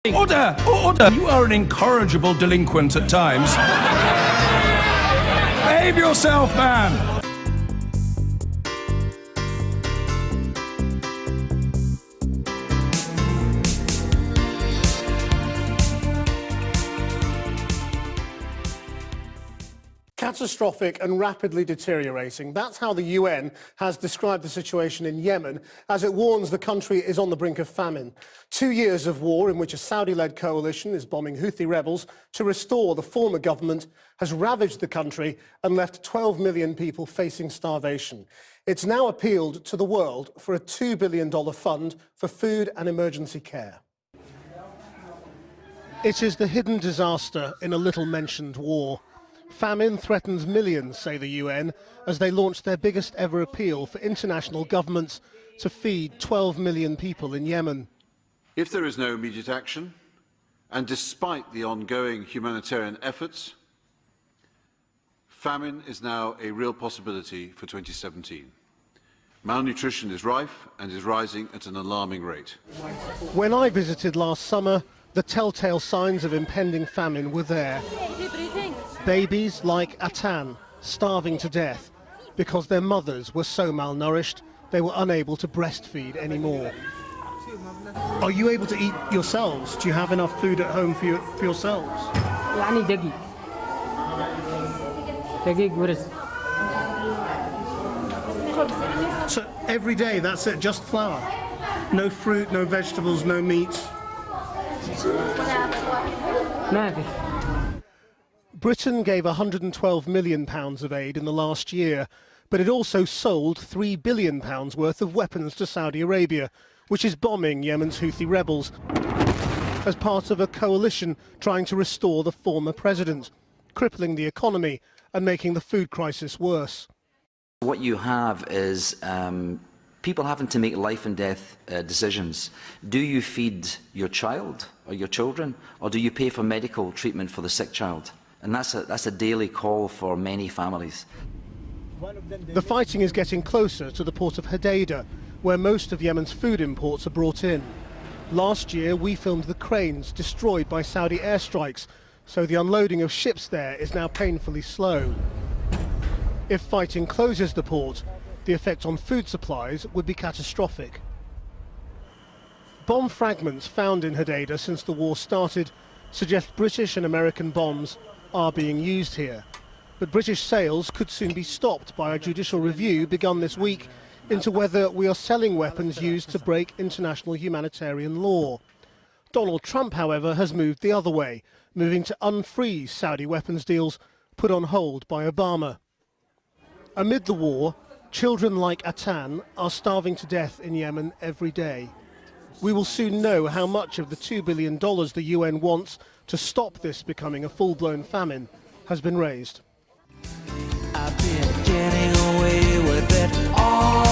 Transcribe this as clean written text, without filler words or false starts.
Order! Order! You are an incorrigible delinquent at times. Behave yourself, man! Catastrophic and rapidly deteriorating. That's how the UN has described the situation in Yemen, as it warns the country is on the brink of famine. 2 years of war in which a Saudi-led coalition is bombing Houthi rebels to restore the former government has ravaged the country and left 12 million people facing starvation. It's now appealed to the world for a $2 billion fund for food and emergency care. It is the hidden disaster in a little-mentioned war. Famine threatens millions, say the UN, as they launch their biggest ever appeal for international governments to feed 12 million people in Yemen. If there is no immediate action, and despite the ongoing humanitarian efforts, famine is now a real possibility for 2017. Malnutrition is rife and is rising at an alarming rate. When I visited last summer, the telltale signs of impending famine were there. Babies like Atan, starving to death because their mothers were so malnourished they were unable to breastfeed anymore. Are you able to eat yourselves? Do you have enough food at home for yourselves? So every day, that's it, just flour? No fruit, no vegetables, no meat? Britain gave £112 million of aid in the last year, but it also sold £3 billion worth of weapons to Saudi Arabia, which is bombing Yemen's Houthi rebels as part of a coalition trying to restore the former president, crippling the economy and making the food crisis worse. What you have is people having to make life and death decisions. Do you feed your child or your children, or do you pay for medical treatment for the sick child? And that's a daily call for many families. The fighting is getting closer to the port of Hodeidah, where most of Yemen's food imports are brought in. Last year, we filmed the cranes destroyed by Saudi airstrikes, so the unloading of ships there is now painfully slow. If fighting closes the port, the effect on food supplies would be catastrophic. Bomb fragments found in Hodeidah since the war started suggest British and American bombs are being used here. But British sales could soon be stopped by a judicial review begun this week into whether we are selling weapons used to break international humanitarian law. Donald Trump, however, has moved the other way, moving to unfreeze Saudi weapons deals put on hold by Obama. Amid the war, children like Atan are starving to death in Yemen every day. We will soon know how much of the $2 billion the UN wants to stop this becoming a full-blown famine has been raised. I've been getting away with it all.